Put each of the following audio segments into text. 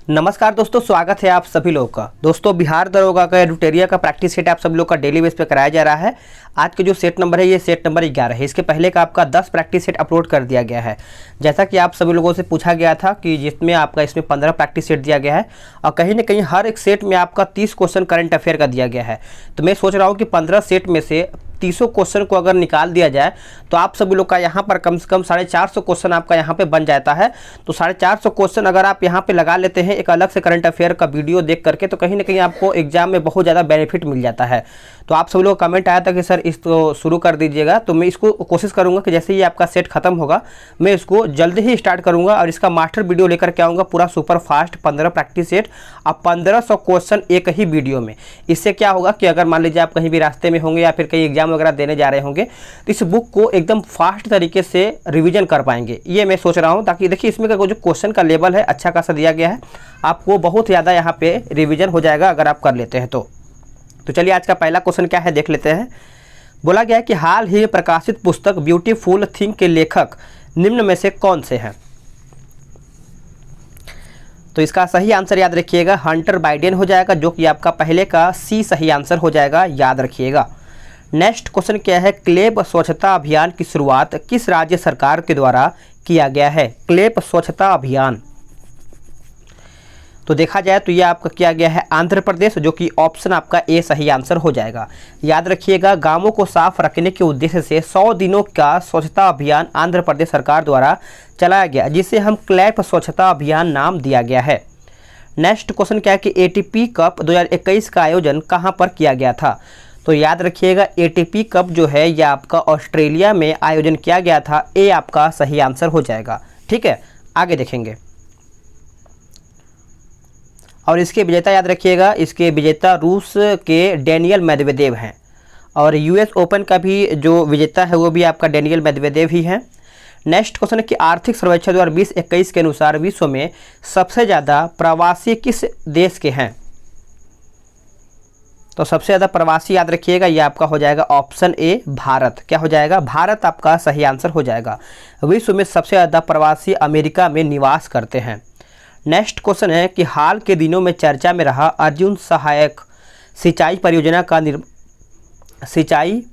नमस्कार दोस्तों, स्वागत है आप सभी लोगों का। दोस्तों, बिहार दरोगा का एडुटेरिया का प्रैक्टिस सेट आप सभी लोग का डेली बेस पे कराया जा रहा है। आज के जो सेट नंबर है ये सेट नंबर 11 है। इसके पहले का आपका 10 प्रैक्टिस सेट अपलोड कर दिया गया है। जैसा कि आप सभी लोगों से पूछा गया था कि जिसमें आपका इसमें 15 प्रैक्टिस सेट दिया गया है और कहीं ना कहीं हर एक सेट में आपका 30 क्वेश्चन करंट अफेयर का दिया गया है। तो मैं सोच रहा हूँ कि 15 सेट में से 300 क्वेश्चन को अगर निकाल दिया जाए तो आप सभी लोग का यहाँ पर कम से कम 450 क्वेश्चन आपका यहाँ पे बन जाता है। तो 450 क्वेश्चन अगर आप यहाँ पे लगा लेते हैं एक अलग से करंट अफेयर का वीडियो देख करके, तो कहीं ना कहीं आपको एग्जाम में बहुत ज़्यादा बेनिफिट मिल जाता है। तो आप सभी लोग का कमेंट आया था कि सर इसको शुरू कर दीजिएगा, तो मैं इसको कोशिश करूँगा कि जैसे ही आपका सेट खत्म होगा मैं इसको जल्दी ही स्टार्ट करूँगा और इसका मास्टर वीडियो लेकर के आऊँगा पूरा सुपर फास्ट 15 प्रैक्टिस सेट और 1500 क्वेश्चन एक ही वीडियो में। इससे क्या होगा कि अगर मान लीजिए आप कहीं भी रास्ते में होंगे या फिर कहीं एग्जाम वगैरह देने जा रहे होंगे तो इस बुक को एकदम फास्ट तरीके से रिवीजन कर पाएंगे, ये मैं सोच रहा हूं। ताकि देखिए इसमें का जो क्वेश्चन का लेवल है अच्छा खासा दिया गया है, आपको बहुत ज़्यादा यहाँ पे रिवीजन हो जाएगा अगर आप कर लेते हैं तो चलिए आज का पहला क्वेश्चन क्या है देख लेते हैं। बोला गया है कि हाल ही में प्रकाशित पुस्तक ब्यूटीफुल थिंग के लेखक निम्न में से कौन से हैं। तो इसका सही आंसर याद रखिएगा हंटर बाइडेन हो जाएगा, जो कि आपका पहले का सी सही आंसर हो जाएगा, याद रखिएगा। नेक्स्ट क्वेश्चन क्या है, क्लेब स्वच्छता अभियान की शुरुआत किस राज्य सरकार के द्वारा किया गया है। क्लेब स्वच्छता अभियान तो देखा जाए तो ये आपका किया गया है आंध्र प्रदेश, जो कि ऑप्शन आपका ए सही आंसर हो जाएगा। याद रखिएगा गांवों को साफ रखने के उद्देश्य से 100 दिनों का स्वच्छता अभियान आंध्र प्रदेश सरकार द्वारा चलाया गया, जिसे हम क्लेब स्वच्छता अभियान नाम दिया गया है। नेक्स्ट क्वेश्चन क्या है कि एटीपी कप 2021 का आयोजन कहाँ पर किया गया था। तो याद रखिएगा एटीपी कप जो है यह आपका ऑस्ट्रेलिया में आयोजन किया गया था, ए आपका सही आंसर हो जाएगा। ठीक है, आगे देखेंगे। और इसके विजेता याद रखिएगा, इसके विजेता रूस के डेनियल मेदवेदेव हैं और यूएस ओपन का भी जो विजेता है वो भी आपका डेनियल मेदवेदेव ही है। नेक्स्ट क्वेश्चन है कि आर्थिक सर्वेक्षण 2020-21 के अनुसार विश्व में सबसे ज़्यादा प्रवासी किस देश के हैं। तो सबसे ज़्यादा प्रवासी याद रखिएगा ये आपका हो जाएगा ऑप्शन ए भारत। क्या हो जाएगा, भारत आपका सही आंसर हो जाएगा। विश्व में सबसे ज़्यादा प्रवासी अमेरिका में निवास करते हैं। नेक्स्ट क्वेश्चन है कि हाल के दिनों में चर्चा में रहा अर्जुन सहायक सिंचाई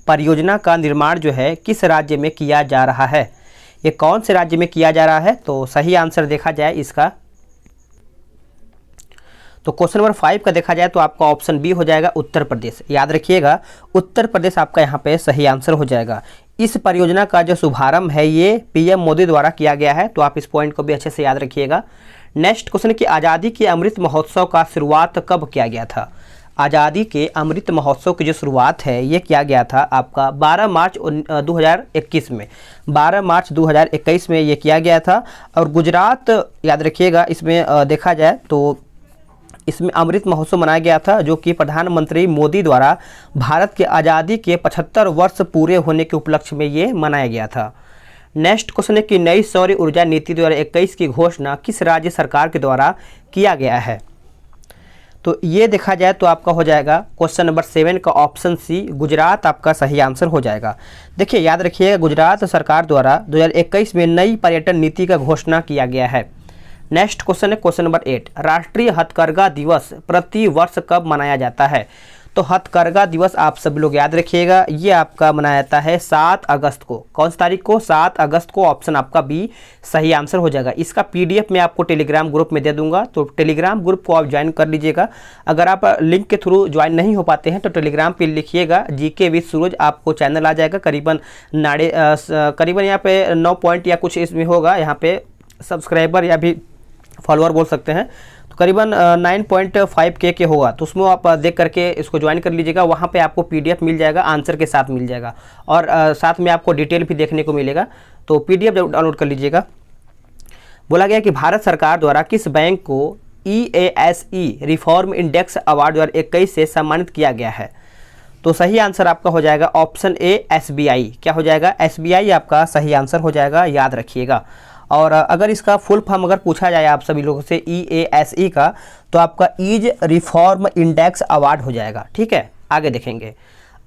परियोजना का निर्माण जो है किस राज्य में किया जा रहा है। ये कौन से राज्य में किया जा रहा है। तो सही आंसर देखा जाए इसका, तो क्वेश्चन नंबर 5 का देखा जाए तो आपका ऑप्शन बी हो जाएगा उत्तर प्रदेश। याद रखिएगा उत्तर प्रदेश आपका यहाँ पे सही आंसर हो जाएगा। इस परियोजना का जो शुभारंभ है ये पीएम मोदी द्वारा किया गया है, तो आप इस पॉइंट को भी अच्छे से याद रखिएगा। नेक्स्ट क्वेश्चन कि आज़ादी के अमृत महोत्सव का शुरुआत कब किया गया था। आज़ादी के अमृत महोत्सव की जो शुरुआत है ये किया गया था आपका 12 मार्च 2021 में। 12 मार्च 2021 में ये किया गया था और गुजरात याद रखिएगा इसमें देखा जाए तो इसमें अमृत महोत्सव मनाया गया था, जो कि प्रधानमंत्री मोदी द्वारा भारत के आज़ादी के 75 वर्ष पूरे होने के उपलक्ष्य में ये मनाया गया था। नेक्स्ट क्वेश्चन है कि नई सौर ऊर्जा नीति 2021 की घोषणा किस राज्य सरकार के द्वारा किया गया है। तो ये देखा जाए तो आपका हो जाएगा क्वेश्चन नंबर 7 का ऑप्शन सी गुजरात आपका सही आंसर हो जाएगा। देखिए याद रखिएगा गुजरात सरकार द्वारा 2021 में नई पर्यटन नीति का घोषणा किया गया है। नेक्स्ट क्वेश्चन है क्वेश्चन नंबर 8, राष्ट्रीय हथकरघा दिवस प्रति वर्ष कब मनाया जाता है। तो हथकरघा दिवस आप सभी लोग याद रखिएगा ये आपका मनाया जाता है 7 अगस्त को। कौन सी तारीख को, 7 अगस्त को, ऑप्शन आपका बी सही आंसर हो जाएगा। इसका पीडीएफ मैं आपको टेलीग्राम ग्रुप में दे दूंगा, तो टेलीग्राम ग्रुप को आप ज्वाइन कर लीजिएगा। अगर आप लिंक के थ्रू ज्वाइन नहीं हो पाते हैं तो टेलीग्राम पे लिखिएगा जीके विद सूरज, आपको चैनल आ जाएगा। करीबन यहाँ पे 9 पॉइंट या कुछ इसमें होगा, यहाँ पे सब्सक्राइबर या भी फॉलोअर बोल सकते हैं, तो करीबन 9.5K के होगा। तो उसमें आप देख करके इसको ज्वाइन कर लीजिएगा। वहाँ पे आपको पीडीएफ मिल जाएगा, आंसर के साथ मिल जाएगा और साथ में आपको डिटेल भी देखने को मिलेगा, तो पीडीएफ डाउनलोड कर लीजिएगा। बोला गया कि भारत सरकार द्वारा किस बैंक को EASE रिफॉर्म इंडेक्स अवार्ड 2021 से सम्मानित किया गया है। तो सही आंसर आपका हो जाएगा ऑप्शन ए SBI। क्या हो जाएगा, SBI आपका सही आंसर हो जाएगा, याद रखिएगा। और अगर इसका फुल फॉर्म अगर पूछा जाए आप सभी लोगों से EASE का, तो आपका ईज रिफॉर्म इंडेक्स अवार्ड हो जाएगा। ठीक है, आगे देखेंगे।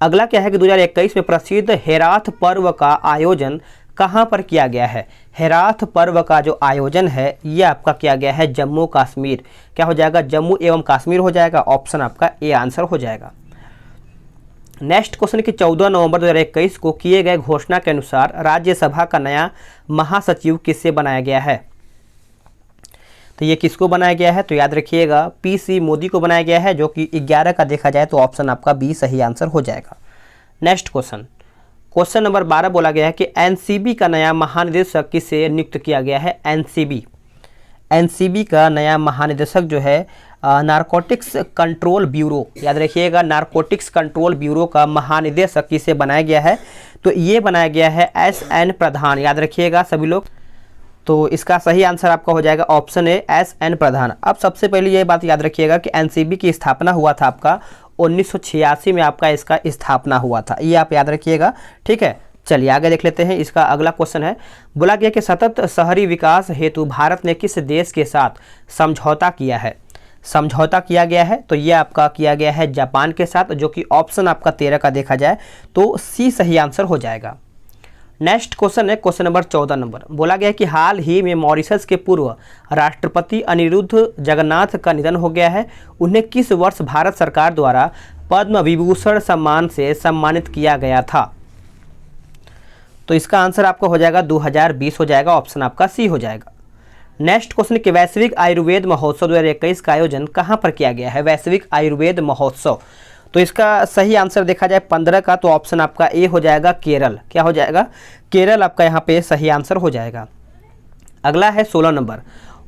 अगला क्या है कि 2021 में प्रसिद्ध हेराथ पर्व का आयोजन कहाँ पर किया गया है? हेराथ पर्व का जो आयोजन है ये आपका किया गया है जम्मू कश्मीर। क्या हो जाएगा? जम्मू एवं कश्मीर हो जाएगा। ऑप्शन आपका ए आंसर हो जाएगा। नेक्स्ट क्वेश्चन कि 14 नवंबर 2021 को किए गए घोषणा के अनुसार राज्यसभा का नया महासचिव किससे बनाया गया है? तो ये किसको बनाया गया है? तो याद रखिएगा पीसी मोदी को बनाया गया है, जो कि 11 का देखा जाए तो ऑप्शन आपका बी सही आंसर हो जाएगा। नेक्स्ट क्वेश्चन नंबर 12 बोला गया है कि एनसीबी का नया महानिदेशक किसे नियुक्त किया गया है? एनसीबी का नया महानिदेशक जो है नारकोटिक्स कंट्रोल ब्यूरो, याद रखिएगा नारकोटिक्स कंट्रोल ब्यूरो का महानिदेशक किसे बनाया गया है? तो ये बनाया गया है एसएन प्रधान, याद रखिएगा सभी लोग। तो इसका सही आंसर आपका हो जाएगा ऑप्शन ए एसएन प्रधान। अब सबसे पहले ये बात याद रखिएगा कि एनसीबी की स्थापना हुआ था आपका 1986 में, आपका इसका स्थापना हुआ था, ये आप याद रखिएगा। ठीक है, चलिए आगे देख लेते हैं। इसका अगला क्वेश्चन है, बोला गया कि सतत शहरी विकास हेतु भारत ने किस देश के साथ समझौता किया है? समझौता किया गया है तो ये आपका किया गया है जापान के साथ, जो कि ऑप्शन आपका 13 का देखा जाए तो सी सही आंसर हो जाएगा। नेक्स्ट क्वेश्चन है क्वेश्चन नंबर 14 नंबर, बोला गया कि हाल ही में मॉरिशस के पूर्व राष्ट्रपति अनिरुद्ध जगन्नाथ का निधन हो गया है। उन्हें किस वर्ष भारत सरकार द्वारा पद्म विभूषण सम्मान से सम्मानित किया गया था? तो इसका आंसर आपका हो जाएगा 2020 हो जाएगा। ऑप्शन आपका सी हो जाएगा। नेक्स्ट क्वेश्चन कि वैश्विक आयुर्वेद महोत्सव 2021 का आयोजन कहाँ पर किया गया है? वैश्विक आयुर्वेद महोत्सव, तो इसका सही आंसर देखा जाए 15 का, तो ऑप्शन आपका ए हो जाएगा केरल। क्या हो जाएगा? केरल आपका यहाँ पे सही आंसर हो जाएगा। अगला है 16 नंबर,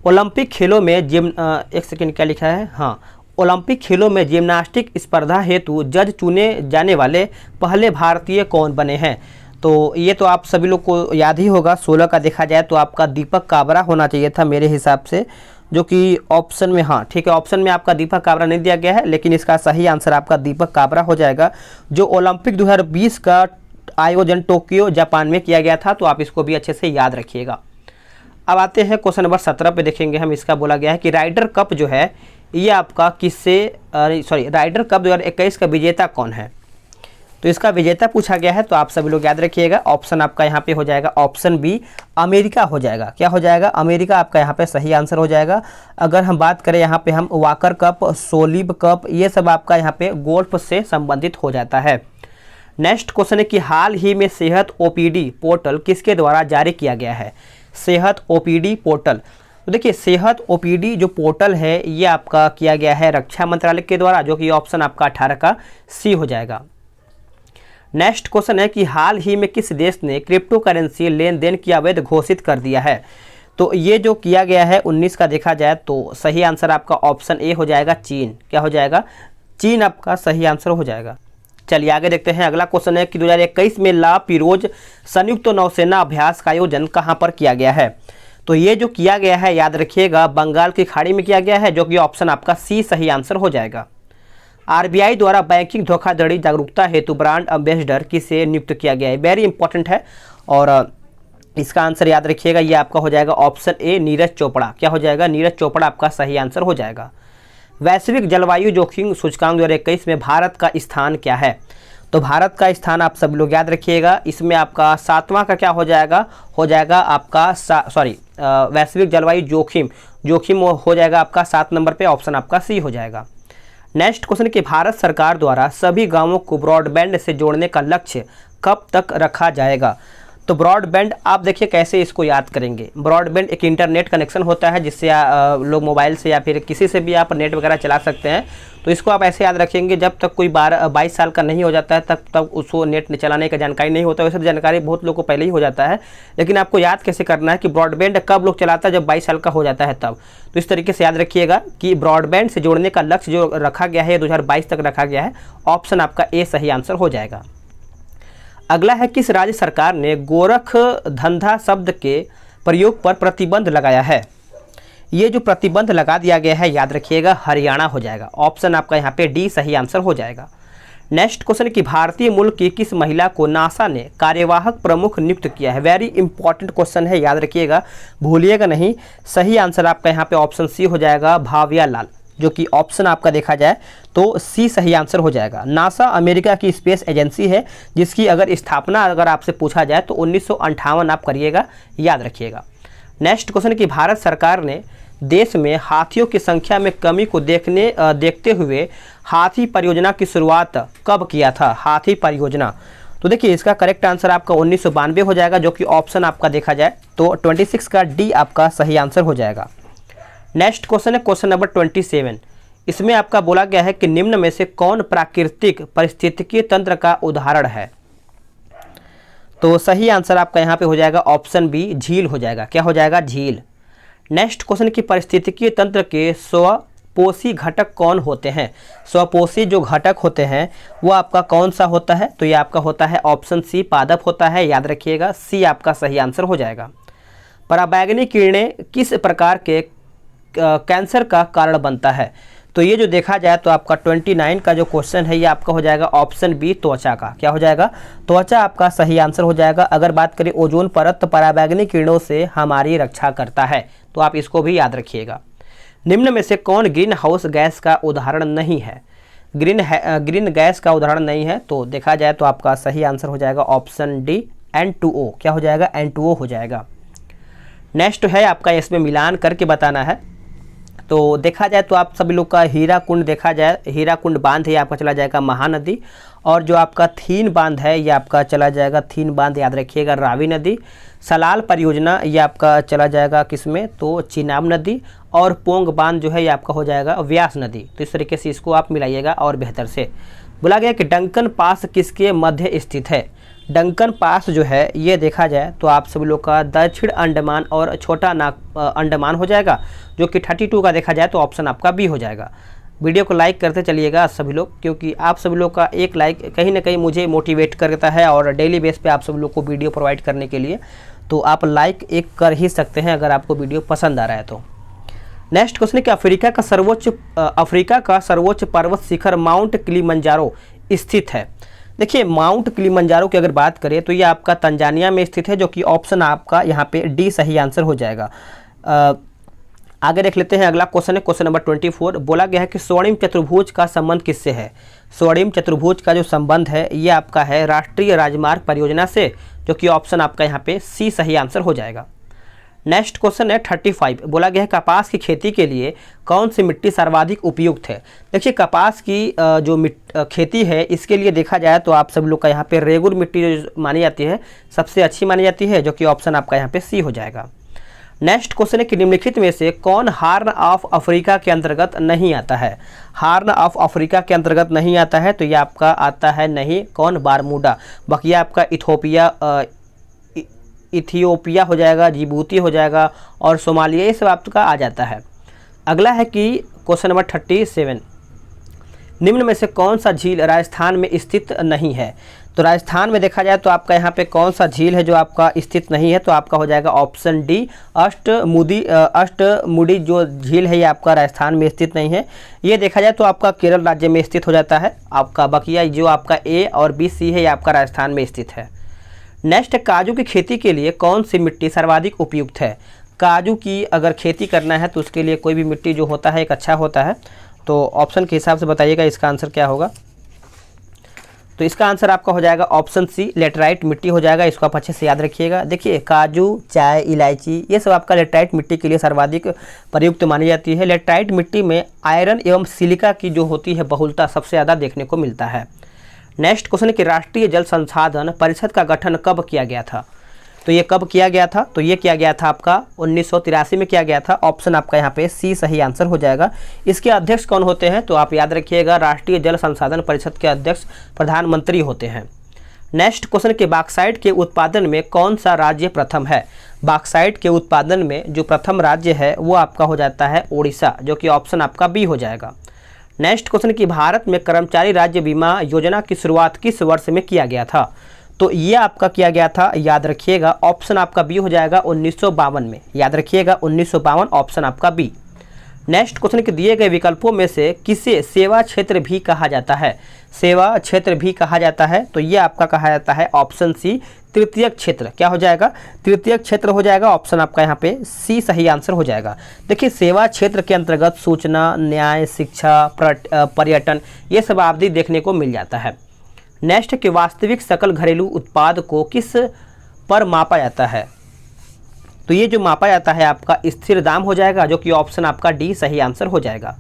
ओलंपिक खेलों में एक सेकेंड क्या लिखा है? हाँ, ओलंपिक खेलों में जिम्नास्टिक स्पर्धा हेतु जज चुने जाने वाले पहले भारतीय कौन बने हैं? तो ये तो आप सभी लोग को याद ही होगा। 16 का देखा जाए तो आपका दीपक काबरा होना चाहिए था मेरे हिसाब से, जो कि ऑप्शन में, हाँ ठीक है, ऑप्शन में आपका दीपक काबरा नहीं दिया गया है, लेकिन इसका सही आंसर आपका दीपक काबरा हो जाएगा, जो ओलंपिक 2020 का आयोजन टोक्यो जापान में किया गया था। तो आप इसको भी अच्छे से याद रखिएगा। अब आते हैं क्वेश्चन नंबर 17 पे देखेंगे हम। इसका बोला गया है कि राइडर कप जो है ये आपका राइडर कप 2021 का विजेता कौन है? तो इसका विजेता पूछा गया है, तो आप सभी लोग याद रखिएगा ऑप्शन आपका यहाँ पे हो जाएगा ऑप्शन बी अमेरिका हो जाएगा। क्या हो जाएगा? अमेरिका आपका यहाँ पे सही आंसर हो जाएगा। अगर हम बात करें यहाँ पे हम वाकर कप, सोलिब कप, ये सब आपका यहाँ पे गोल्फ से संबंधित हो जाता है। नेक्स्ट क्वेश्चन है कि हाल ही में सेहत ओपीडी पोर्टल किसके द्वारा जारी किया गया है? सेहत ओपीडी पोर्टल, तो देखिए सेहत ओपीडी जो पोर्टल है ये आपका किया गया है रक्षा मंत्रालय के द्वारा, जो कि ऑप्शन आपका 18 का सी हो जाएगा। नेक्स्ट क्वेश्चन है कि हाल ही में किस देश ने क्रिप्टो करेंसी लेन देन की अवैध घोषित कर दिया है? तो ये जो किया गया है 19 का देखा जाए तो सही आंसर आपका ऑप्शन ए हो जाएगा चीन। क्या हो जाएगा? चीन आपका सही आंसर हो जाएगा। चलिए आगे देखते हैं। अगला क्वेश्चन है कि 2021 में ला पिरोज संयुक्त नौसेना अभ्यास का आयोजन कहाँ पर किया गया है? तो ये जो किया गया है याद रखिएगा बंगाल की खाड़ी में किया गया है, जो कि ऑप्शन आपका सी सही आंसर हो जाएगा। आरबीआई द्वारा बैंकिंग धोखाधड़ी जागरूकता हेतु ब्रांड एम्बेसडर किसे नियुक्त किया गया है? वेरी इंपॉर्टेंट है और इसका आंसर याद रखिएगा ये आपका हो जाएगा ऑप्शन ए नीरज चोपड़ा। क्या हो जाएगा? नीरज चोपड़ा आपका सही आंसर हो जाएगा। वैश्विक जलवायु जोखिम सूचकांक 2021 में भारत का स्थान क्या है? तो भारत का स्थान आप सब लोग याद रखिएगा, इसमें आपका 7वां का क्या हो जाएगा? हो जाएगा आपका वैश्विक जलवायु जोखिम हो जाएगा आपका 7 नंबर पे, ऑप्शन आपका सी हो जाएगा। नेक्स्ट क्वेश्चन कि भारत सरकार द्वारा सभी गांवों को ब्रॉडबैंड से जोड़ने का लक्ष्य कब तक रखा जाएगा? तो ब्रॉडबैंड आप देखिए कैसे इसको याद करेंगे। ब्रॉडबैंड एक इंटरनेट कनेक्शन होता है जिससे लोग मोबाइल से या फिर किसी से भी आप नेट वगैरह चला सकते हैं। तो इसको आप ऐसे याद रखेंगे, जब तक कोई 22 साल का नहीं हो जाता है तब उसको नेट चलाने का जानकारी नहीं होता है। वैसे जानकारी बहुत लोग को पहले ही हो जाता है, लेकिन आपको याद कैसे करना है कि ब्रॉडबैंड कब लोग चलाता है? जब 22 साल का हो जाता है तब। तो इस तरीके से याद रखिएगा कि ब्रॉडबैंड से जोड़ने का लक्ष्य जो रखा गया है 2022 तक रखा गया है। ऑप्शन आपका ए सही आंसर हो जाएगा। अगला है किस राज्य सरकार ने गोरख धंधा शब्द के प्रयोग पर प्रतिबंध लगाया है? ये जो प्रतिबंध लगा दिया गया है याद रखिएगा हरियाणा हो जाएगा। ऑप्शन आपका यहाँ पे डी सही आंसर हो जाएगा। नेक्स्ट क्वेश्चन कि भारतीय मूल की किस महिला को नासा ने कार्यवाहक प्रमुख नियुक्त किया है? वेरी इंपॉर्टेंट क्वेश्चन है, याद रखिएगा, भूलिएगा नहीं। सही आंसर आपका यहाँ पे ऑप्शन सी हो जाएगा भाविया लाल। जो कि ऑप्शन आपका देखा जाए तो सी सही आंसर हो जाएगा। नासा अमेरिका की स्पेस एजेंसी है जिसकी अगर स्थापना अगर आपसे पूछा जाए तो 1958 आप करिएगा, याद रखिएगा। नेक्स्ट क्वेश्चन कि भारत सरकार ने देश में हाथियों की संख्या में कमी को देखते हुए हाथी परियोजना की शुरुआत कब किया था? हाथी परियोजना, तो देखिए इसका करेक्ट आंसर आपका 1992 हो जाएगा, जो कि ऑप्शन आपका देखा जाए तो 26 का डी आपका सही आंसर हो जाएगा। नेक्स्ट क्वेश्चन है क्वेश्चन नंबर 27। इसमें आपका बोला गया है कि निम्न में से कौन प्राकृतिक पारिस्थितिकी तंत्र का उदाहरण है? तो सही आंसर आपका यहाँ पे हो जाएगा ऑप्शन बी, झील हो जाएगा। क्या हो जाएगा? झील। नेक्स्ट क्वेश्चन की पारिस्थितिकी तंत्र के स्वपोषी घटक कौन होते हैं? स्वपोषी जो घटक होते हैं वो आपका कौन सा होता है? तो ये आपका होता है ऑप्शन सी, पादप होता है, याद रखिएगा। सी आपका सही आंसर हो जाएगा। पराबैंगनी किरणें किस प्रकार के कैंसर का कारण बनता है? तो ये जो देखा जाए तो आपका 29 का जो क्वेश्चन है ये आपका हो जाएगा ऑप्शन बी, त्वचा का। क्या हो जाएगा? त्वचा आपका सही आंसर हो जाएगा। अगर बात करें ओजोन परत तो पराबैंगनी किरणों से हमारी रक्षा करता है, तो आप इसको भी याद रखिएगा। निम्न में से कौन ग्रीन हाउस गैस का उदाहरण नहीं है? ग्रीन गैस का उदाहरण नहीं है, तो देखा जाए तो आपका सही आंसर हो जाएगा ऑप्शन डी, N2O। क्या हो जाएगा? N2O हो जाएगा। नेक्स्ट है आपका, इसमें मिलान करके बताना है। तो देखा जाए तो आप सभी लोग का हीराकुंड देखा जाए, हीराकुंड बांध है आपका चला जाएगा महानदी, और जो आपका थीन बांध है ये आपका चला जाएगा, थीन बांध याद रखिएगा, रावी नदी। सलाल परियोजना ये आपका चला जाएगा किसमें? तो चिनाब नदी। और पोंग बांध जो है ये आपका हो जाएगा व्यास नदी। तो इस तरीके से इसको आप मिलाइएगा और बेहतर से। बोला गया कि डंकन पास किसके मध्य स्थित है? डंकन पास जो है ये देखा जाए तो आप सभी लोग का दक्षिण अंडमान और छोटा अंडमान हो जाएगा, जो कि 32 का देखा जाए तो ऑप्शन आपका बी हो जाएगा। वीडियो को लाइक करते चलिएगा सभी लोग, क्योंकि आप सभी लोग का एक लाइक कहीं ना कहीं मुझे मोटिवेट करता है, और डेली बेस पे आप सभी लोग को वीडियो प्रोवाइड करने के लिए तो आप लाइक एक कर ही सकते हैं अगर आपको वीडियो पसंद आ रहा है तो। नेक्स्ट क्वेश्चन है कि अफ्रीका का सर्वोच्च पर्वत शिखर माउंट किलिमंजारो स्थित है? देखिए माउंट किलिमंजारो की अगर बात करें तो ये आपका तंजानिया में स्थित है, जो कि ऑप्शन आपका यहाँ पे डी सही आंसर हो जाएगा। आगे देख लेते हैं। अगला क्वेश्चन है क्वेश्चन नंबर 24। बोला गया है कि स्वर्णिम चतुर्भुज का संबंध किससे है? स्वर्णिम चतुर्भुज का जो संबंध है ये आपका है राष्ट्रीय राजमार्ग परियोजना से, जो कि ऑप्शन आपका यहाँ पे सी सही आंसर हो जाएगा। नेक्स्ट क्वेश्चन है 35। बोला गया है कपास की खेती के लिए कौन सी मिट्टी सर्वाधिक उपयुक्त है? देखिए कपास की जो खेती है इसके लिए देखा जाए तो आप सब लोग का यहाँ पे रेगुर मिट्टी जो मानी जाती है सबसे अच्छी मानी जाती है, जो कि ऑप्शन आपका यहाँ पे सी हो जाएगा। नेक्स्ट क्वेश्चन है कि निम्नलिखित में से कौन हार्न ऑफ अफ्रीका के अंतर्गत नहीं आता है? हार्न ऑफ अफ्रीका के अंतर्गत नहीं आता है, तो ये आपका आता है नहीं, कौन? बारमूडा। बाकी आपका इथियोपिया हो जाएगा, जिबूती हो जाएगा, और सोमालिया, ये सब आपका आ जाता है। अगला है कि क्वेश्चन नंबर 37। निम्न में से कौन सा झील राजस्थान में स्थित नहीं है? तो राजस्थान में देखा जाए तो आपका यहाँ पे कौन सा झील है जो आपका स्थित नहीं है? तो आपका हो जाएगा ऑप्शन डी, अष्टमुडी जो झील है ये आपका राजस्थान में स्थित नहीं है। ये देखा जाए तो आपका केरल राज्य में स्थित हो जाता है आपका। बकिया जो आपका ए और बी सी है ये आपका राजस्थान में स्थित है। नेक्स्ट, काजू की खेती के लिए कौन सी मिट्टी सर्वाधिक उपयुक्त है? काजू की अगर खेती करना है तो उसके लिए कोई भी मिट्टी जो होता है एक अच्छा होता है, तो ऑप्शन के हिसाब से बताइएगा इसका आंसर क्या होगा। तो इसका आंसर आपका हो जाएगा ऑप्शन सी, लेटराइट मिट्टी हो जाएगा। इसको आप अच्छे से याद रखिएगा। देखिए काजू, चाय, इलायची ये सब आपका लेटराइट मिट्टी के लिए सर्वाधिक प्रयुक्त मानी जाती है। लेटराइट मिट्टी में आयरन एवं सिलिका की जो होती है बहुलता सबसे ज़्यादा देखने को मिलता है। नेक्स्ट क्वेश्चन है कि राष्ट्रीय जल संसाधन परिषद का गठन कब किया गया था? तो ये कब किया गया था? तो ये किया गया था आपका 1983 में किया गया था। ऑप्शन आपका यहाँ पे सी सही आंसर हो जाएगा। इसके अध्यक्ष कौन होते हैं? तो आप याद रखिएगा राष्ट्रीय जल संसाधन परिषद के अध्यक्ष प्रधानमंत्री होते हैं। नेक्स्ट क्वेश्चन के बॉक्साइट के उत्पादन में कौन सा राज्य प्रथम है? बॉक्साइट के उत्पादन में जो प्रथम राज्य है वो आपका हो जाता है उड़ीसा, जो कि ऑप्शन आपका बी हो जाएगा। नेक्स्ट क्वेश्चन की भारत में कर्मचारी राज्य बीमा योजना की शुरुआत किस वर्ष में किया गया था? तो ये आपका किया गया था, याद रखिएगा, ऑप्शन आपका बी हो जाएगा 1952 में। याद रखिएगा 1952 ऑप्शन आपका बी। नेक्स्ट क्वेश्चन के दिए गए विकल्पों में से किसे सेवा क्षेत्र भी कहा जाता है? सेवा क्षेत्र भी कहा जाता है, तो ये आपका कहा जाता है ऑप्शन सी तृतीयक क्षेत्र। क्या हो जाएगा? तृतीयक क्षेत्र हो जाएगा। ऑप्शन आपका यहाँ पे सी सही आंसर हो जाएगा। देखिए सेवा क्षेत्र के अंतर्गत सूचना, न्याय, शिक्षा, पर्यटन ये सब अवधि देखने को मिल जाता है। नेक्स्ट कि वास्तविक सकल घरेलू उत्पाद को किस पर मापा जाता है? तो ये जो मापा जाता है आपका स्थिर दाम हो जाएगा, जो कि ऑप्शन आपका डी सही आंसर हो जाएगा।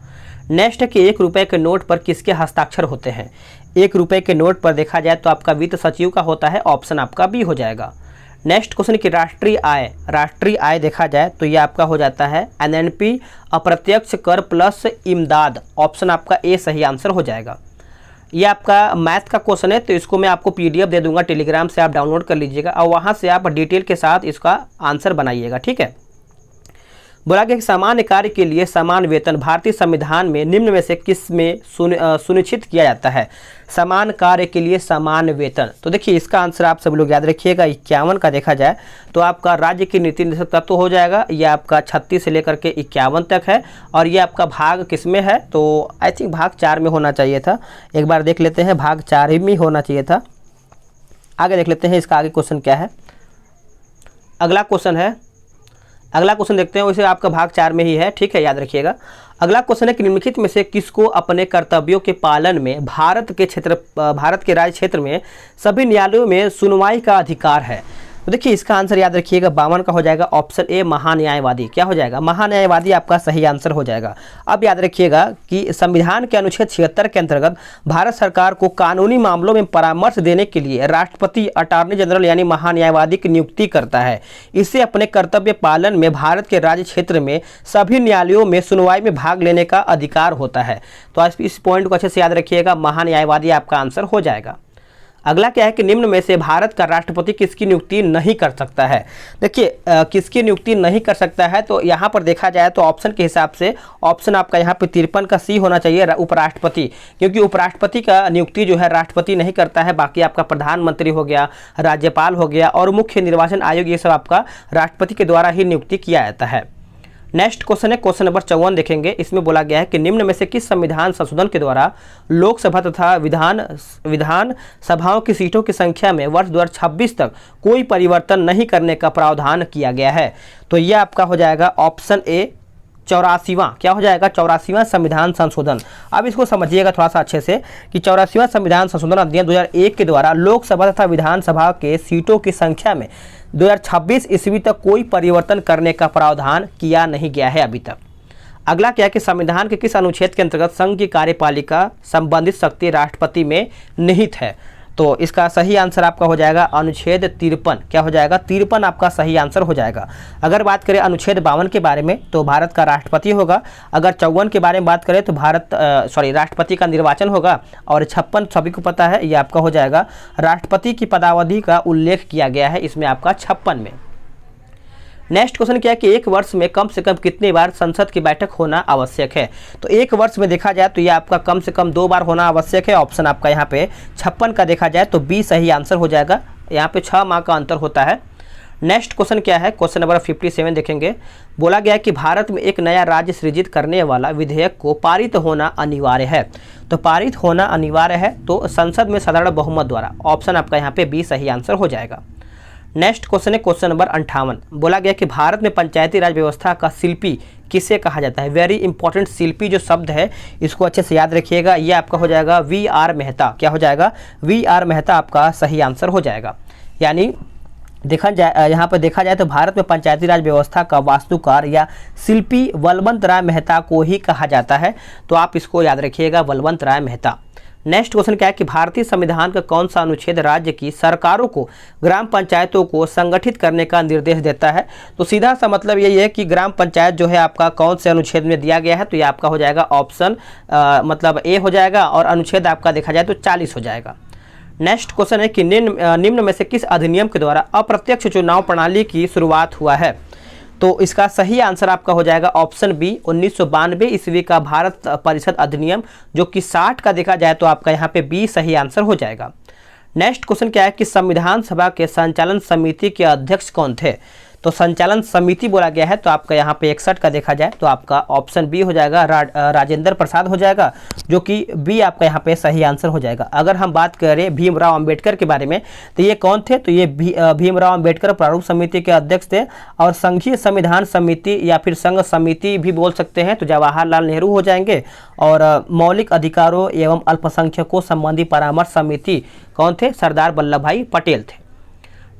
नेक्स्ट है कि 1 रुपये के नोट पर किसके हस्ताक्षर होते हैं? 1 रुपये के नोट पर देखा जाए तो आपका वित्त सचिव का होता है। ऑप्शन आपका बी हो जाएगा। नेक्स्ट क्वेश्चन की राष्ट्रीय आय देखा जाए तो ये आपका हो जाता है एनएनपी अप्रत्यक्ष कर प्लस इमदाद। ऑप्शन आपका ए सही आंसर हो जाएगा। ये आपका मैथ का क्वेश्चन है, तो इसको मैं आपको पीडीएफ दे दूंगा, टेलीग्राम से आप डाउनलोड कर लीजिएगा और वहाँ से आप डिटेल के साथ इसका आंसर बनाइएगा। ठीक है। बोला गया कि सामान्य कार्य के लिए समान वेतन भारतीय संविधान में निम्न में से किस में सुनिश्चित किया जाता है? समान कार्य के लिए समान वेतन। तो देखिए इसका आंसर आप सब लोग याद रखिएगा। 51 का देखा जाए तो आपका राज्य की नीति निर्देशक तत्व हो जाएगा। ये आपका 36 से लेकर के 51 तक है और ये आपका भाग किस में है? तो आई थिंक भाग 4 में होना चाहिए था। एक बार देख लेते हैं, भाग 4 में होना चाहिए था। आगे देख लेते हैं इसका आगे क्वेश्चन क्या है। अगला क्वेश्चन देखते हैं, वैसे आपका भाग 4 में ही है। ठीक है, याद रखिएगा। अगला क्वेश्चन है कि निम्नलिखित में से किसको अपने कर्तव्यों के पालन में भारत के राज्य क्षेत्र में सभी न्यायालयों में सुनवाई का अधिकार है? तो देखिए इसका आंसर याद रखिएगा 52 का हो जाएगा। ऑप्शन ए महान्यायवादी। क्या हो जाएगा? महान्यायवादी आपका सही आंसर हो जाएगा। अब याद रखिएगा कि संविधान के अनुच्छेद 76 के अंतर्गत भारत सरकार को कानूनी मामलों में परामर्श देने के लिए राष्ट्रपति अटॉर्नी जनरल यानी महान्यायवादी की नियुक्ति करता है। इसे अपने कर्तव्य पालन में भारत के राज्य क्षेत्र में सभी न्यायालयों में सुनवाई में भाग लेने का अधिकार होता है। तो इस पॉइंट को अच्छे से याद रखिएगा, महान्यायवादी आपका आंसर हो जाएगा। अगला क्या है कि निम्न में से भारत का राष्ट्रपति किसकी नियुक्ति नहीं कर सकता है? देखिए किसकी नियुक्ति नहीं कर सकता है, तो यहाँ पर देखा जाए तो ऑप्शन के हिसाब से ऑप्शन आपका यहाँ पे 53 का सी होना चाहिए, उपराष्ट्रपति। क्योंकि उपराष्ट्रपति का नियुक्ति जो है राष्ट्रपति नहीं करता है, बाकी आपका प्रधानमंत्री हो गया, राज्यपाल हो गया और मुख्य निर्वाचन आयोग, ये सब आपका राष्ट्रपति के द्वारा ही नियुक्ति किया जाता है। नेक्स्ट क्वेश्चन है क्वेश्चन नंबर 54 देखेंगे। इसमें बोला गया है कि निम्न में से किस संविधान संशोधन के द्वारा लोकसभा तथा विधान सभाओं की सीटों की संख्या में वर्ष 2026 तक कोई परिवर्तन नहीं करने का प्रावधान किया गया है? तो यह आपका हो जाएगा ऑप्शन ए 84वां। क्या हो जाएगा? 84वां संविधान संशोधन। अब इसको समझिएगा थोड़ा सा अच्छे से कि 84वां संविधान संशोधन अधिनियम 2001 के द्वारा लोकसभा तथा विधानसभा के सीटों की संख्या में 2026 ईस्वी तक कोई परिवर्तन करने का प्रावधान किया नहीं गया है अभी तक। अगला क्या है कि संविधान के किस अनुच्छेद के अंतर्गत संघ की कार्यपालिका संबंधित शक्ति राष्ट्रपति में निहित है? तो इसका सही आंसर आपका हो जाएगा अनुच्छेद 53। क्या हो जाएगा? 53 आपका सही आंसर हो जाएगा। अगर बात करें अनुच्छेद 52 के बारे में तो भारत का राष्ट्रपति होगा। अगर 54 के बारे में बात करें तो राष्ट्रपति का निर्वाचन होगा। और 56 सभी को पता है, ये आपका हो जाएगा राष्ट्रपति की पदावधि का उल्लेख किया गया है इसमें आपका 56 में। नेक्स्ट क्वेश्चन क्या है कि एक वर्ष में कम से कम कितनी बार संसद की बैठक होना आवश्यक है? तो एक वर्ष में देखा जाए तो ये आपका कम से कम 2 बार होना आवश्यक है। ऑप्शन आपका यहाँ पे 56 का देखा जाए तो बी सही आंसर हो जाएगा। यहाँ पे 6 माह का अंतर होता है। नेक्स्ट क्वेश्चन क्या है? क्वेश्चन नंबर 57 देखेंगे। बोला गया है कि भारत में एक नया राज्य सृजित करने वाला विधेयक को पारित होना अनिवार्य है। तो पारित होना अनिवार्य है तो संसद में साधारण बहुमत द्वारा। ऑप्शन आपका यहाँ पे बी सही आंसर हो जाएगा। नेक्स्ट क्वेश्चन है क्वेश्चन नंबर 58। बोला गया कि भारत में पंचायती राज व्यवस्था का शिल्पी किसे कहा जाता है? वेरी इंपॉर्टेंट शिल्पी जो शब्द है इसको अच्छे से याद रखिएगा। ये आपका हो जाएगा वी.आर. मेहता। क्या हो जाएगा? वी.आर. मेहता आपका सही आंसर हो जाएगा। यानी यहाँ पर देखा जाए तो भारत में पंचायती राज व्यवस्था का वास्तुकार या शिल्पी बलवंत राय मेहता को ही कहा जाता है। तो आप इसको याद रखिएगा, बलवंत राय मेहता। नेक्स्ट क्वेश्चन क्या है कि भारतीय संविधान का कौन सा अनुच्छेद राज्य की सरकारों को ग्राम पंचायतों को संगठित करने का निर्देश देता है? तो सीधा सा मतलब यही है कि ग्राम पंचायत जो है आपका कौन से अनुच्छेद में दिया गया है? तो ये आपका हो जाएगा ऑप्शन मतलब ए हो जाएगा और अनुच्छेद आपका देखा जाए तो 40 हो जाएगा। नेक्स्ट क्वेश्चन है कि निम्न में से किस अधिनियम के द्वारा अप्रत्यक्ष चुनाव प्रणाली की शुरुआत हुआ है? तो इसका सही आंसर आपका हो जाएगा ऑप्शन बी 1992 ईस्वी का भारत परिषद अधिनियम, जो कि 60 का देखा जाए तो आपका यहाँ पे बी सही आंसर हो जाएगा। नेक्स्ट क्वेश्चन क्या है कि संविधान सभा के संचालन समिति के अध्यक्ष कौन थे? तो संचालन समिति बोला गया है, तो आपका यहाँ पे 61 का देखा जाए तो आपका ऑप्शन बी हो जाएगा, राजेंद्र प्रसाद हो जाएगा, जो कि बी आपका यहाँ पे सही आंसर हो जाएगा। अगर हम बात करें भीमराव अंबेडकर के बारे में, तो ये कौन थे, तो ये भीमराव अंबेडकर प्रारूप समिति के अध्यक्ष थे, और संघीय संविधान समिति या फिर संघ समिति भी बोल सकते हैं तो जवाहरलाल नेहरू हो जाएंगे, और मौलिक अधिकारों एवं अल्पसंख्यकों संबंधी परामर्श समिति कौन थे, सरदार वल्लभ भाई पटेल थे।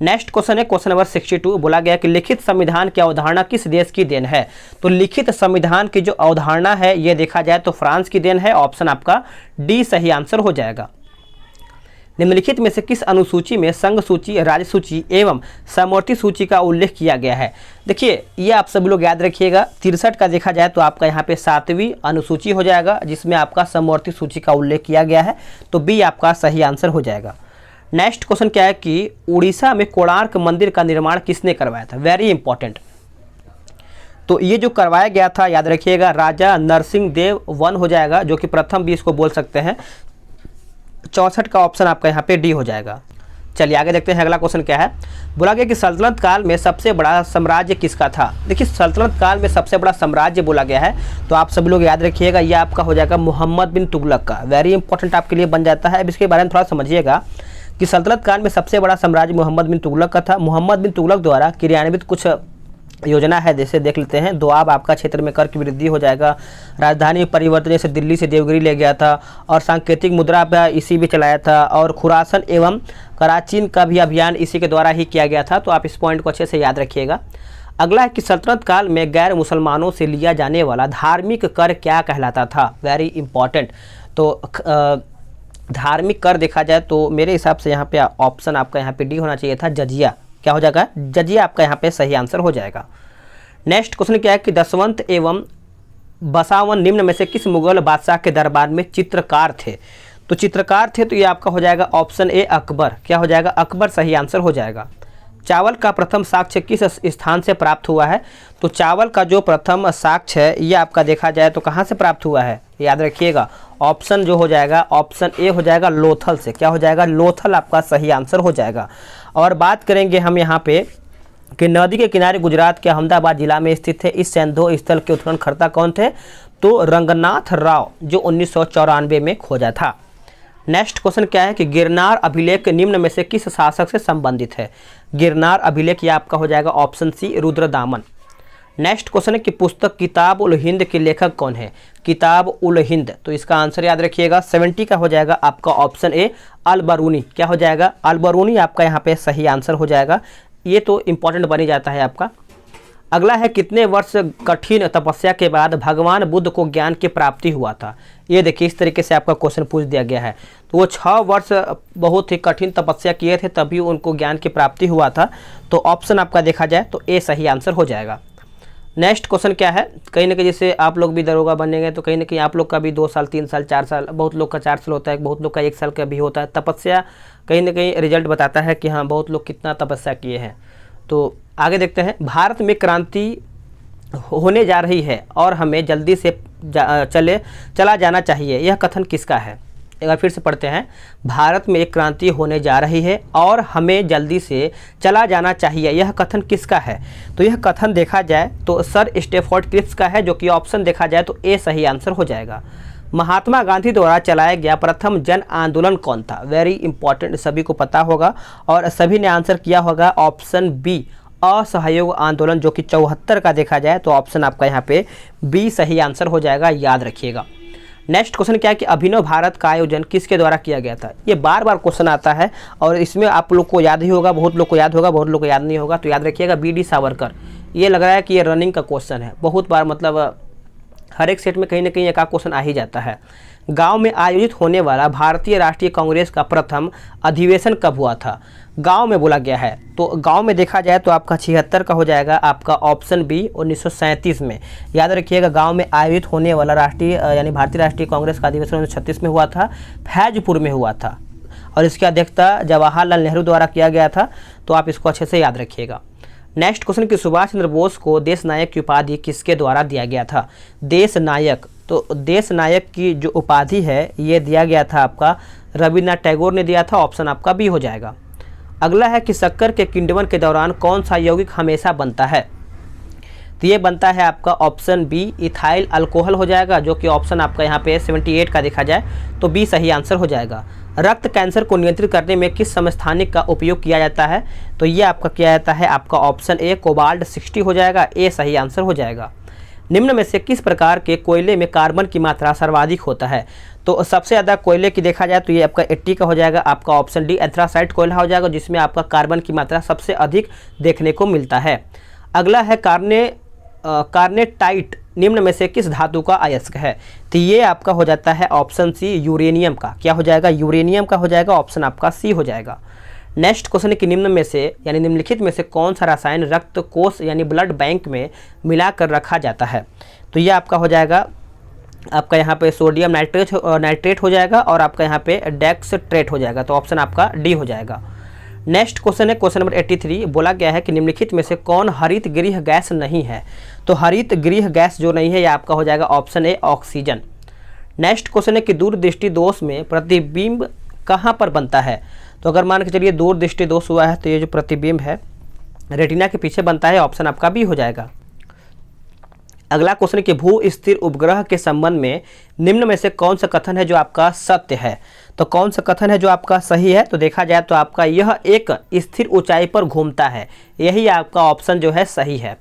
नेक्स्ट क्वेश्चन है क्वेश्चन नंबर 62, बोला गया कि लिखित संविधान की अवधारणा किस देश की देन है। तो लिखित संविधान की जो अवधारणा है ये देखा जाए तो फ्रांस की देन है, ऑप्शन आपका डी सही आंसर हो जाएगा। निम्नलिखित में से किस अनुसूची में संघ सूची, राज्य सूची एवं समवर्ती सूची का उल्लेख किया गया है। देखिए ये आप सभी लोग याद रखिएगा, 63 का देखा जाए तो आपका यहाँ पे 7वीं अनुसूची हो जाएगा, जिसमें आपका समवर्ती सूची का उल्लेख किया गया है, तो बी आपका सही आंसर हो जाएगा। नेक्स्ट क्वेश्चन क्या है कि उड़ीसा में कोणार्क मंदिर का निर्माण किसने करवाया था, वेरी इंपॉर्टेंट। तो ये जो करवाया गया था याद रखिएगा राजा नरसिंह देव वन हो जाएगा, जो कि प्रथम भी इसको बोल सकते हैं। 64 का ऑप्शन आपका यहाँ पे डी हो जाएगा। चलिए आगे देखते हैं अगला क्वेश्चन क्या है। बोला गया कि सल्तनत काल में सबसे बड़ा साम्राज्य किसका था। देखिए सल्तनत काल में सबसे बड़ा साम्राज्य बोला गया है, तो आप सभी लोग याद रखिएगा ये आपका हो जाएगा मोहम्मद बिन तुगलक का, वेरी इंपॉर्टेंट आपके लिए बन जाता है। अब इसके बारे में थोड़ा समझिएगा कि सल्तनत काल में सबसे बड़ा साम्राज्य मोहम्मद बिन तुगलक का था। मोहम्मद बिन तुगलक द्वारा क्रियान्वित कुछ योजना है, जैसे देख लेते हैं। दोआब आपका क्षेत्र में कर की वृद्धि हो जाएगा, राजधानी परिवर्तन जैसे दिल्ली से देवगिरी ले गया था, और सांकेतिक मुद्रा पर इसी भी चलाया था, और खुरासन एवं कराचीन का भी अभियान इसी के द्वारा ही किया गया था। तो आप इस पॉइंट को अच्छे से याद रखिएगा। अगला है कि सल्तनत काल में गैर मुसलमानों से लिया जाने वाला धार्मिक कर क्या कहलाता था, वेरी इंपॉर्टेंट। तो धार्मिक कर देखा जाए तो मेरे हिसाब से यहाँ पे ऑप्शन आपका यहाँ पे डी होना चाहिए था, जजिया। क्या हो जाएगा, जजिया आपका यहाँ पे सही आंसर हो जाएगा। नेक्स्ट क्वेश्चन क्या है कि दसवंत एवं बसावन निम्न में से किस मुगल बादशाह के दरबार में चित्रकार थे। तो चित्रकार थे तो ये आपका हो जाएगा ऑप्शन ए अकबर। क्या हो जाएगा, अकबर सही आंसर हो जाएगा। चावल का प्रथम साक्ष्य किस स्थान से प्राप्त हुआ है। तो चावल का जो प्रथम साक्ष्य है ये आपका देखा जाए तो कहाँ से प्राप्त हुआ है, याद रखिएगा ऑप्शन जो हो जाएगा ऑप्शन ए हो जाएगा लोथल से। क्या हो जाएगा, लोथल आपका सही आंसर हो जाएगा। और बात करेंगे हम यहाँ पे कि नदी के किनारे गुजरात के अहमदाबाद जिला में स्थित है, इस सैंधव स्थल के उत्खननकर्ता कौन थे। तो रंगनाथ राव, जो 1994 में खोजा था। नेक्स्ट क्वेश्चन क्या है कि गिरनार अभिलेख निम्न में से किस शासक से संबंधित है। गिरनार अभिलेख ये आपका हो जाएगा option C Rudradaman. Next question है कि पुस्तक किताब उल हिंद के लेखक कौन है। किताब उल हिंद, तो इसका आंसर याद रखिएगा 70 का हो जाएगा आपका ऑप्शन ए अल बरूनी। क्या हो जाएगा, अल बरूनी आपका यहाँ पे सही आंसर हो जाएगा। ये तो इंपॉर्टेंट बन ही जाता है आपका। अगला है कितने वर्ष कठिन तपस्या के बाद भगवान बुद्ध को ज्ञान की प्राप्ति हुआ था। ये देखिए इस तरीके से आपका क्वेश्चन पूछ दिया गया है। तो वो 6 वर्ष बहुत ही कठिन तपस्या किए थे तभी उनको ज्ञान की प्राप्ति हुआ था। तो ऑप्शन आपका देखा जाए तो ए सही आंसर हो जाएगा। नेक्स्ट क्वेश्चन क्या है, कहीं ना कहीं जैसे आप लोग भी दरोगा बनेंगे तो कहीं ना कहीं आप लोग का भी 2 साल 3 साल 4 साल, बहुत लोग का 4 साल होता है, बहुत लोग का 1 साल का भी होता है। तपस्या कहीं ना कहीं रिजल्ट बताता है कि हाँ बहुत लोग कितना तपस्या किए हैं। तो आगे देखते हैं। भारत में क्रांति होने जा रही है और हमें जल्दी से चला जाना चाहिए, यह कथन किसका है। एक बार फिर से पढ़ते हैं। भारत में एक क्रांति होने जा रही है और हमें जल्दी से चला जाना चाहिए, यह कथन किसका है। तो यह कथन देखा जाए तो सर स्टेफोर्ड क्रिप्स का है, जो कि ऑप्शन देखा जाए तो ए सही आंसर हो जाएगा। महात्मा गांधी द्वारा चलाया गया प्रथम जन आंदोलन कौन था। वेरी इंपॉर्टेंट, सभी को पता होगा और सभी ने आंसर किया होगा ऑप्शन बी असहयोग आंदोलन, जो कि 74 का देखा जाए तो ऑप्शन आपका यहाँ पे बी सही आंसर हो जाएगा, याद रखिएगा। नेक्स्ट क्वेश्चन क्या है कि अभिनव भारत का आयोजन किसके द्वारा किया गया था। ये बार बार क्वेश्चन आता है और इसमें आप लोग को याद ही होगा, बहुत लोग को याद होगा, बहुत लोग को याद नहीं होगा। तो याद रखिएगा बी.डी. सावरकर। ये लग रहा है कि ये रनिंग का क्वेश्चन है, बहुत बार मतलब हर एक सेट में कहीं ना कहीं एक क्वेश्चन आ ही जाता है। गांव में आयोजित होने वाला भारतीय राष्ट्रीय कांग्रेस का प्रथम अधिवेशन कब हुआ था। गांव में बोला गया है, तो गांव में देखा जाए तो आपका 76 का हो जाएगा आपका ऑप्शन बी 1937 में। याद रखिएगा गांव में आयोजित होने वाला राष्ट्रीय यानी भारतीय राष्ट्रीय कांग्रेस का अधिवेशन 1936 में हुआ था, फैजपुर में हुआ था और इसकी अध्यक्षता जवाहरलाल नेहरू द्वारा किया गया था। तो आप इसको अच्छे से याद रखिएगा। नेक्स्ट क्वेश्चन कि सुभाष चंद्र बोस को देश नायक की उपाधि किसके द्वारा दिया गया था। देश नायक, तो देश नायक की जो उपाधि है ये दिया गया था आपका रविन्द्रनाथ टैगोर ने दिया था, ऑप्शन आपका बी हो जाएगा। अगला है कि शक्कर के किण्वन के दौरान कौन सा यौगिक हमेशा बनता है? तो ये बनता है आपका ऑप्शन बी इथाइल अल्कोहल हो जाएगा, जो कि ऑप्शन आपका यहाँ पे 78 का देखा जाए तो बी सही आंसर हो जाएगा। रक्त कैंसर को नियंत्रित करने में किस समस्थानिक का उपयोग किया जाता है? तो ये आपका किया जाता है आपका ऑप्शन ए कोबाल्ट 60 हो जाएगा, ए सही आंसर हो जाएगा। निम्न में से किस प्रकार के कोयले में कार्बन की मात्रा सर्वाधिक होता है? तो सबसे ज़्यादा कोयले की देखा जाए तो ये आपका 80 का हो जाएगा, आपका ऑप्शन डी एंथ्रासाइट कोयला हो जाएगा, जिसमें आपका कार्बन की मात्रा सबसे अधिक देखने को मिलता है। अगला है कार्नेटाइट निम्न में से किस धातु का अयस्क है? तो ये आपका हो जाता है ऑप्शन सी यूरेनियम का। क्या हो जाएगा? यूरेनियम का हो जाएगा, ऑप्शन आपका सी हो जाएगा। नेक्स्ट क्वेश्चन है कि निम्न में से यानी निम्नलिखित में से कौन सा रसायन रक्त कोष यानी ब्लड बैंक में मिलाकर रखा जाता है? तो ये आपका हो जाएगा आपका यहाँ पे सोडियम नाइट्रेट हो जाएगा और आपका यहाँ पे डेक्सट्रेट हो जाएगा, तो ऑप्शन आपका डी हो जाएगा। नेक्स्ट क्वेश्चन है क्वेश्चन नंबर 83, बोला गया है कि निम्नलिखित में से कौन हरित गृह गैस नहीं है? तो हरित गृह गैस जो नहीं है ये आपका हो जाएगा option A oxygen. Next question है कि दूरदृष्टि दोष में प्रतिबिंब कहाँ पर बनता है? तो अगर मान के चलिए दूरदृष्टि दोष हुआ है तो ये जो प्रतिबिंब है रेटिना के पीछे बनता है, ऑप्शन आपका बी हो जाएगा। अगला क्वेश्चन है कि भू स्थिर उपग्रह के संबंध में निम्न में से कौन सा कथन है जो आपका सत्य है? तो कौन सा कथन है जो आपका सही है? तो देखा जाए तो आपका यह एक स्थिर ऊंचाई पर घूमता है, यही आपका ऑप्शन जो है सही है।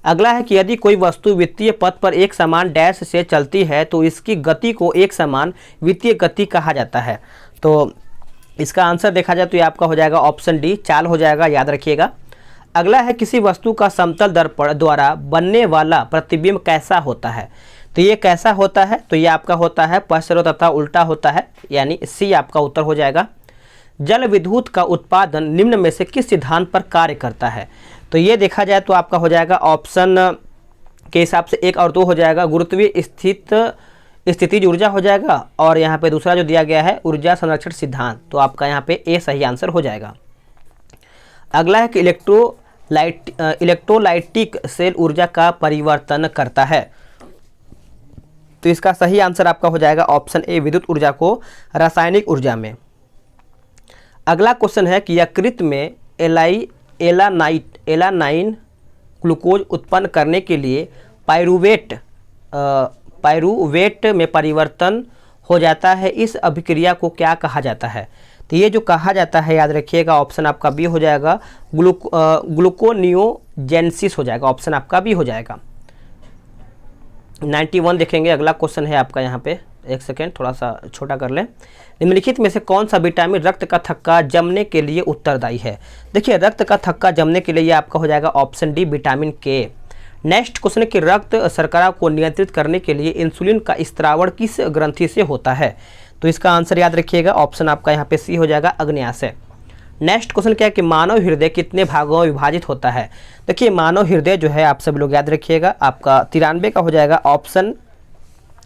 अगला है कि यदि कोई वस्तु वित्तीय पथ पर एक समान डैश से चलती है तो इसकी गति को एक समान वित्तीय गति कहा जाता है। तो इसका आंसर देखा जाए तो ये आपका हो जाएगा ऑप्शन डी चाल हो जाएगा, याद रखिएगा। अगला है किसी वस्तु का समतल दर्पण द्वारा बनने वाला प्रतिबिंब कैसा होता है? तो ये कैसा होता है? तो ये आपका होता है पश्चरो तथा उल्टा होता है, यानी सी आपका उत्तर हो जाएगा। जल विद्युत का उत्पादन निम्न में से किस सिद्धांत पर कार्य करता है? तो ये देखा जाए तो आपका हो जाएगा ऑप्शन के हिसाब से 1 और 2 हो जाएगा, गुरुत्वीय स्थितिज ऊर्जा हो जाएगा, और यहाँ पे दूसरा जो दिया गया है ऊर्जा संरक्षण सिद्धांत, तो आपका यहाँ पे ए सही आंसर हो जाएगा। अगला है कि इलेक्ट्रोलाइटिक सेल ऊर्जा का परिवर्तन करता है, तो इसका सही आंसर आपका हो जाएगा ऑप्शन ए विद्युत ऊर्जा को रासायनिक ऊर्जा में। अगला क्वेश्चन है कि यकृत में एलानाइन ग्लूकोज उत्पन्न करने के लिए पायरूवेट में परिवर्तन हो जाता है, इस अभिक्रिया को क्या कहा जाता है? तो ये जो कहा जाता है याद रखिएगा ऑप्शन आपका बी हो जाएगा, ग्लूकोनियोजेनेसिस हो जाएगा, ऑप्शन आपका बी हो जाएगा। 91 देखेंगे, अगला क्वेश्चन है आपका यहाँ पे, एक सेकेंड थोड़ा सा छोटा कर लें। निम्नलिखित में से कौन सा विटामिन रक्त का थक्का जमने के लिए उत्तरदायी है? देखिए रक्त का थक्का जमने के लिए ये आपका हो जाएगा ऑप्शन डी विटामिन के। नेक्स्ट क्वेश्चन है कि रक्त शर्करा को नियंत्रित करने के लिए इंसुलिन का स्त्रावण किस ग्रंथि से होता है? तो इसका आंसर याद रखिएगा ऑप्शन आपका यहाँ पे सी हो जाएगा अग्न्याशय। नेक्स्ट क्वेश्चन क्या है कि मानव हृदय कितने भागों में विभाजित होता है? देखिए मानव हृदय जो है आप सब लोग याद रखिएगा आपका 93 का हो जाएगा, ऑप्शन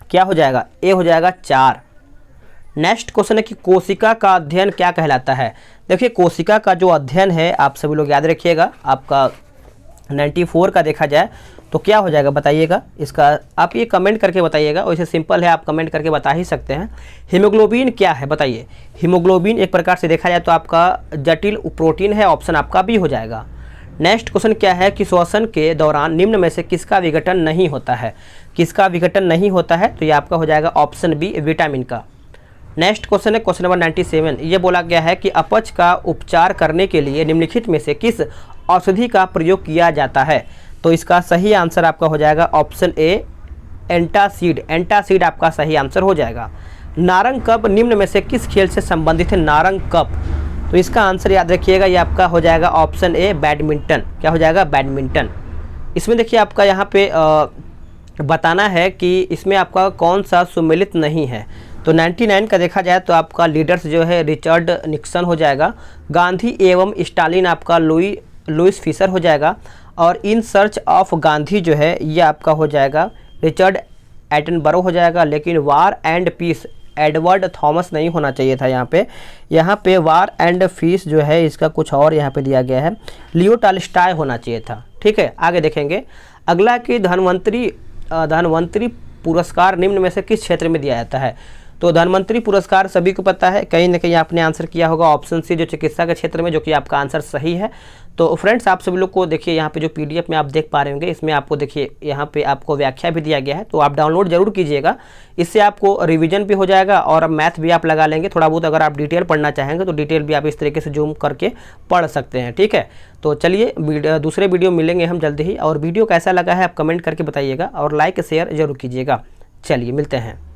क्या हो जाएगा? ए हो जाएगा 4। नेक्स्ट क्वेश्चन है कि कोशिका का अध्ययन क्या कहलाता है? देखिए कोशिका का जो अध्ययन है आप सभी लोग याद रखिएगा आपका 94 का देखा जाए तो क्या हो जाएगा बताइएगा, इसका आप ये कमेंट करके बताइएगा, वैसे सिंपल है आप कमेंट करके बता ही सकते हैं। हीमोग्लोबिन क्या है बताइए? हीमोग्लोबिन एक प्रकार से देखा जाए तो आपका जटिल प्रोटीन है, ऑप्शन आपका बी हो जाएगा। नेक्स्ट क्वेश्चन क्या है कि श्वसन के दौरान निम्न में से किसका विघटन नहीं होता है? किसका विघटन नहीं होता है? तो ये आपका हो जाएगा ऑप्शन बी विटामिन का। नेक्स्ट क्वेश्चन है क्वेश्चन नंबर 97, ये बोला गया है कि अपच का उपचार करने के लिए निम्नलिखित में से किस औषधि का प्रयोग किया जाता है? तो इसका सही आंसर आपका हो जाएगा ऑप्शन ए एंटासिड। एंटासिड आपका सही आंसर हो जाएगा। नारंग कप निम्न में से किस खेल से संबंधित है? नारंग कप, तो इसका आंसर याद रखिएगा ये आपका हो जाएगा ऑप्शन ए बैडमिंटन। क्या हो जाएगा? बैडमिंटन। इसमें देखिए आपका यहाँ पे बताना है कि इसमें आपका कौन सा सुमेलित नहीं है। तो 99 का देखा जाए तो आपका लीडर्स जो है रिचर्ड निक्सन हो जाएगा, गांधी एवं स्टालिन आपका लुइस फिशर हो जाएगा, और इन सर्च ऑफ गांधी जो है ये आपका हो जाएगा रिचर्ड एटनबरो हो जाएगा। लेकिन war and piece Edward Thomas नहीं होना चाहिए था यहाँ पे वार एंड पीस जो है इसका कुछ और यहाँ पे दिया गया है, लियो टॉल्स्टॉय होना चाहिए था। ठीक है, आगे देखेंगे। अगला कि धनवंतरी पुरस्कार निम्न में से किस क्षेत्र में दिया जाता है? तो धन्वंतरि पुरस्कार सभी को पता है, कहीं ना कहीं आपने आंसर किया होगा ऑप्शन सी जो चिकित्सा के क्षेत्र में, जो कि आपका आंसर सही है। तो फ्रेंड्स आप सभी लोग को देखिए यहाँ पे जो पीडीएफ में आप देख पा रहे होंगे, इसमें आपको देखिए यहाँ पे आपको व्याख्या भी दिया गया है, तो आप डाउनलोड जरूर कीजिएगा। इससे आपको रिवीजन भी हो जाएगा और मैथ भी आप लगा लेंगे थोड़ा बहुत। अगर आप डिटेल पढ़ना चाहेंगे तो डिटेल भी आप इस तरीके से जूम करके पढ़ सकते हैं, ठीक है। तो चलिए दूसरे वीडियो मिलेंगे हम जल्दी ही, और वीडियो कैसा लगा है आप कमेंट करके बताइएगा और लाइक शेयर जरूर कीजिएगा। चलिए मिलते हैं।